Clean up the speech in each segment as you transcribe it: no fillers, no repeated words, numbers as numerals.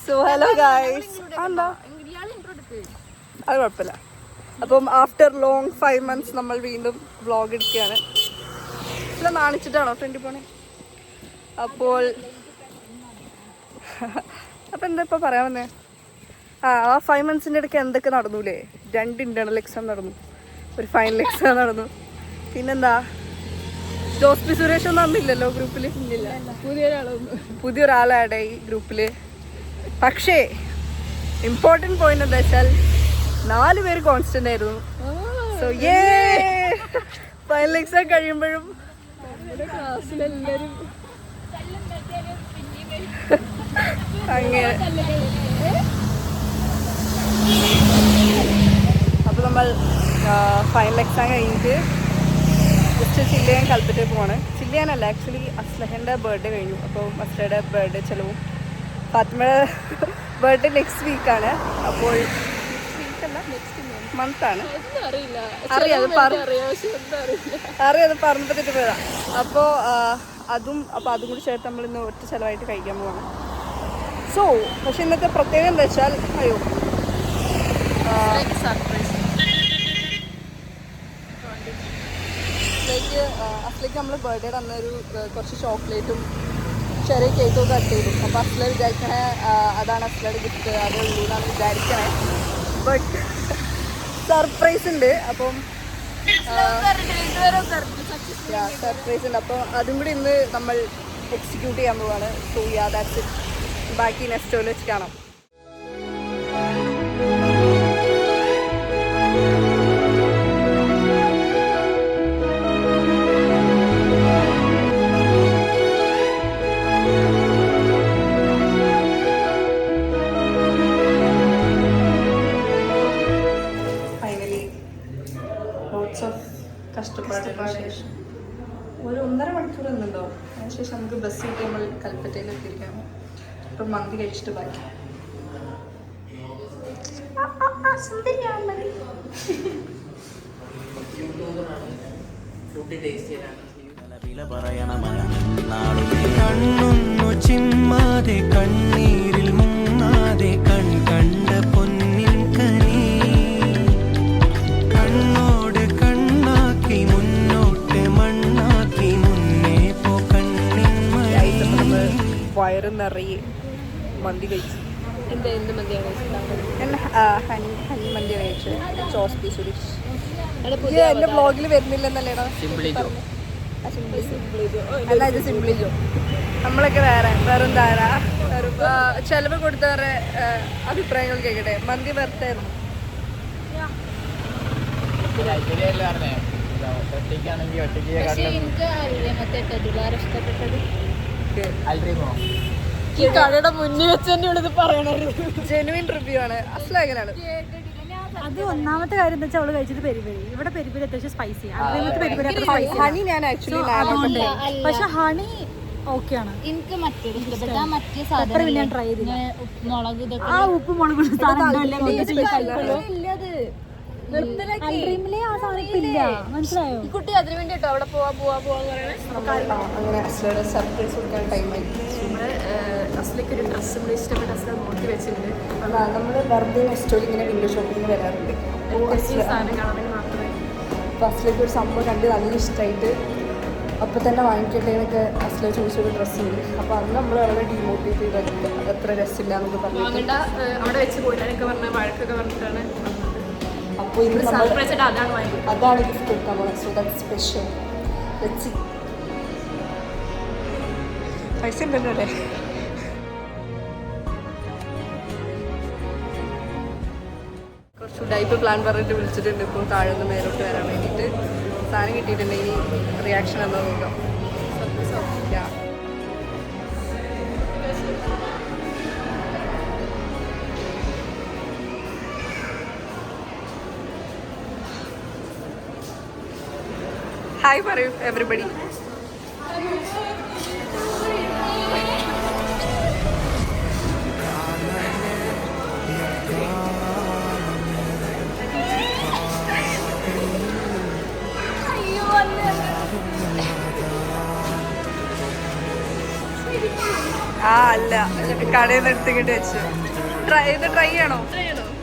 So hello guys. എന്താ അത് കുഴപ്പമില്ല. അപ്പം ആഫ്റ്റർ ലോങ് 5 months നമ്മൾ വീണ്ടും വ്ളോഗ് എടുക്കുകയാണ്. ഇല്ല നാണിച്ചിട്ടാണോ ഫ്രണ്ടിൽ പോണേ? അപ്പോൾ അപ്പം എന്താ ഇപ്പോൾ പറയാൻ വന്നേ? ആ 5 monthsൻ്റെ ഇടയ്ക്ക് എന്തൊക്കെ നടന്നൂലേ? 2 ഇൻറ്റേർണൽ എക്സാം നടന്നു, ഒരു ഫൈനൽ എക്സാം നടന്നു. പിന്നെന്താ, ജോസ്പി സുരേഷ് ഒന്നും അന്നില്ലല്ലോ ഗ്രൂപ്പിൽ. പുതിയൊരാളാണ് ഈ ഗ്രൂപ്പിൽ. പക്ഷേ ഇമ്പോർട്ടൻറ്റ് പോയിന്റ് എന്താ വെച്ചാൽ 4 പേര് കോൺസ്റ്റന്റ് ആയിരുന്നു. സോ ഫൈനൽ എക്സാം കഴിയുമ്പോഴും അങ്ങനെ. അപ്പോൾ നമ്മൾ ഫൈനൽ എക്സാം കഴിഞ്ഞിട്ട് ജസ്റ്റ് ചില്ലയാൻ കൽപ്പറ്റയിൽ പോവാണ്. ചില്ലയാനല്ല, ആക്ച്വലി അസ്ലഹൻ്റെ ബർത്ത്ഡേ കഴിഞ്ഞു. അപ്പോൾ അസ്ലയുടെ ബർത്ത്ഡേ ചിലവും ഫാത്തിമയുടെ ബർത്ത്ഡേ നെക്സ്റ്റ് വീക്കാണ്. അപ്പോൾ മന്താണ് അറിയാം, പറഞ്ഞിട്ട് പോയതാ. അപ്പോൾ അതും കൂടി ചേർത്ത് നമ്മൾ ഇന്ന് ഒറ്റ ചിലവായിട്ട് കഴിക്കാൻ പോവാണ്. സോ പക്ഷെ ഇന്നത്തെ പ്രത്യേകത എന്താ വെച്ചാൽ, അസ്ലേക്ക് നമ്മൾ ബർത്ത്ഡേയുടെ അന്നൊരു കുറച്ച് ചോക്ലേറ്റും ചെറിയ കേക്കൊക്കെ കട്ട് ചെയ്തു. അപ്പോൾ അസ്ല വിചാരിക്കണേ അതാണ് അസ്ലയുടെ ഗിഫ്റ്റ്, അതേ ഉള്ളൂ എന്നാണ് വിചാരിക്കണേ. ബട്ട് സർപ്രൈസ് ഉണ്ട്. അപ്പം സർപ്രൈസ് ഉണ്ട്. അപ്പോൾ അതും കൂടി ഇന്ന് നമ്മൾ എക്സിക്യൂട്ട് ചെയ്യാൻ പോവാണ്. So that's it. ബാക്കി നെക്സ്റ്റ് ഓയിൽ വെച്ച് കാണാം. കഷ്ടപ്പാടിന് ശേഷം ഒരു 1.5 മണിക്കൂർ എന്നുണ്ടോ, അതിനുശേഷം നമുക്ക് ബസ് കിട്ടി നമ്മൾ കൽപ്പറ്റയിൽ എത്തിയിരിക്കാം. ഇപ്പം മന്തി കഴിച്ചിട്ട് ബാക്കി. കണ്ണീരിൽ മുങ്ങാതെ കൺ കണ്ട പൊന്നിൻ കനി കണ്ണോട് കണ്ണാക്കി മുന്നോട്ട് മണ്ണാക്കി മുന്നേ പോ കണ്ണിൻ വയറ് നിറയെ മന്തി കഴിച്ചു. എന്ത് മന്തിയാണ് ഹണി മന്തി കഴിച്ചത്. ജോസ്പി സുരേഷ് എന്റെ വ്ളോഗിൽ വരുന്നില്ലെന്നല്ലേടാ അല്ല, ഇത് സിംപ്ലി ജോ. നമ്മളൊക്കെ വേറെന്താ ചെലവ് കൊടുത്തവരെ അഭിപ്രായങ്ങൾ കേൾക്കട്ടെ. മന്തി വെറുത്തായിരുന്നു. ഈ കടയുടെ മുന്നിൽ വെച്ച് തന്നെ ഇത് പറയണായിരുന്നു. ജെനുവിൻ റിവ്യൂ ആണ്. അസ്ല എങ്ങനെയാണ്? അത് ഒന്നാമത്തെ കാര്യം എന്താ വെച്ചാൽ അവള് കഴിച്ചത് പെരിപെരി. ഇവിടെ പെരിപെരി അത്യാവശ്യം സ്പൈസി. ഹണി ഞാൻ ആക്ച്വലി പക്ഷെ ഹണി ഓക്കെ ആണ്. എനിക്ക് മറ്റേ ഞാൻ ട്രൈ ചെയ്തില്ല. മുളക് ആ ഉപ്പ് മുളക് മനസ്സിലായോ? ഈ കുട്ടി അതിനു വേണ്ടിട്ടോ അവിടെ പോവാന്ന് പറയണേ. അങ്ങനെ അസ്ലയുടെ സർപ്രൈസ് കൊടുക്കാൻ ടൈമായി. അസ്ലയ്ക്ക് ഒരു ഡ്രസ്സ് നമ്മൾ ഇഷ്ടപ്പെട്ട അസ്ല നോക്കി വെച്ചിട്ടുണ്ട്. നമ്മൾ വെറുതെ നെസ്റ്റോയിൽ ഇങ്ങനെ വിൻഡോ ഷോപ്പിങ്ങിന് വരാറുണ്ട്. സാധനം കാണാൻ മാത്രമേ. അപ്പോൾ അസ്ലയ്ക്ക് ഒരു സംഭവം കണ്ട് നല്ല ഇഷ്ടമായിട്ട് അപ്പോൾ തന്നെ വാങ്ങിക്കട്ടെ എന്നൊക്കെ അസ്ല ചോദിച്ചൊരു ഡ്രസ്സുണ്ട്. അപ്പോൾ അന്ന് നമ്മൾ വളരെ ഡിമോട്ടിവേറ്റ് ചെയ്തിട്ടുണ്ട്. അതത്ര രസമില്ല എന്നൊക്കെ പറഞ്ഞു. അവിടെ വെച്ച് പോയിട്ടാണൊക്കെ പറഞ്ഞ വഴക്കൊക്കെ പറഞ്ഞിട്ടാണ്. അപ്പോൾ ഇന്ന് അതാണ് ഗിഫ്റ്റ് കൊടുക്കാൻ പോകുന്നത്. So that special. പൈസ ഉണ്ടല്ലോ അല്ലേ? കുറച്ച് ഉഡായിപ്പ് പ്ലാൻ പറഞ്ഞിട്ട് വിളിച്ചിട്ടുണ്ട്. ഇപ്പോൾ താഴെ നിന്ന് മേലോട്ട് വരാൻ വേണ്ടിയിട്ട്. സാധനം കിട്ടിയിട്ടുണ്ടെങ്കിൽ റിയാക്ഷൻ എന്താ നോക്കാം. ഹായ് പറയൂ എവറിബഡി. അല്ല കടയിൽ നിന്ന് എടുത്തിട്ട് വെച്ച് ട്രൈ ചെയ്യണോ?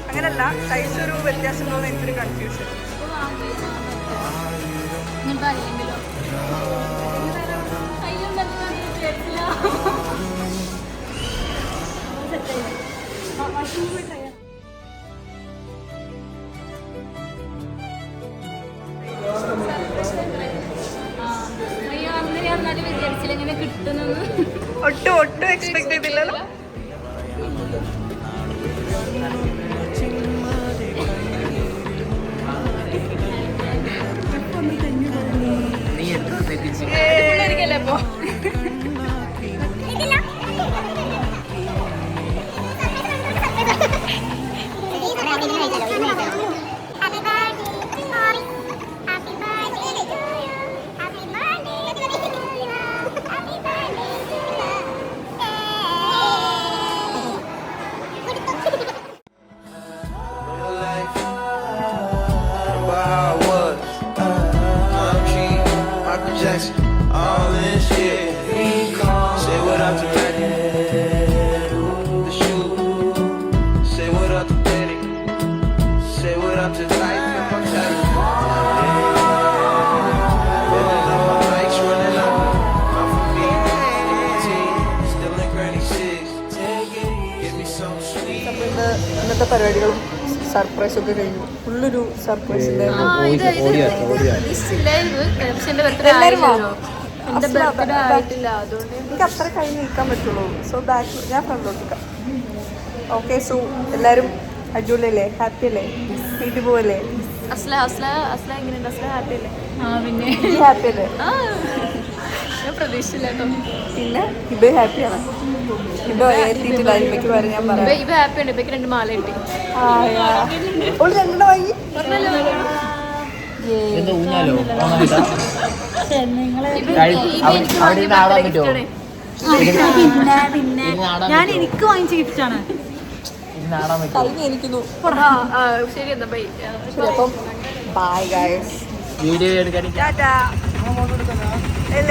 അങ്ങനല്ല, സൈസ് ഒരു വ്യത്യാസം തോന്നുന്നു. എനിക്കൊരു കൺഫ്യൂഷൻ. ഒട്ടും എക്സ്പെക്ട് ചെയ്തില്ലല്ലോ. അപ്പൊ all this shit. Say what up to Ready, the shoe. Say what up to Benny. Say what up to life and my talent. Bikes running up. I'm from B18, still in Granny 6. Give me some sweet. ഇന്നത്തെ പരിപാടികളും surprise ഒക്കെ കഴിഞ്ഞു. ഫുള്ളൊരു സർപ്രൈസിന്റെ എനിക്ക് അത്ര കഴിഞ്ഞ് നിൽക്കാൻ പറ്റുള്ളൂ. So back ഞാൻ ഫ്രണ്ടിലോട്ട്. ഓക്കെ, സോ എല്ലാവരും അടിപൊളിയല്ലേ? ഹാപ്പി അല്ലേ? വീട്ടിൽ പോവല്ലേ? ഹാപ്പി അല്ലേ? പ്രതീക്ഷിച്ചില്ല. പിന്നെ ഇത് ഹാപ്പിയാണ്. ഇത് എത്തിയിട്ടില്ല. ഇമ്മയ്ക്ക് വരെ ഞാൻ പറയാം. ഇപ്പൊ ഹാപ്പിയുണ്ട്. ഇപ്പൊക്ക് 2 മാല കിട്ടി. ഓള് 2 വാങ്ങി. പിന്നെ ഞാൻ എനിക്ക് വാങ്ങിച്ച ഗിഫ്റ്റാണ്. എനിക്കുന്നു. ശരി എന്നാ ബൈ. ശരി, അപ്പം ബൈ ഗൈസ്. വീഡിയോ എടുക്കാൻ ടാറ്റാ. ഇല്ല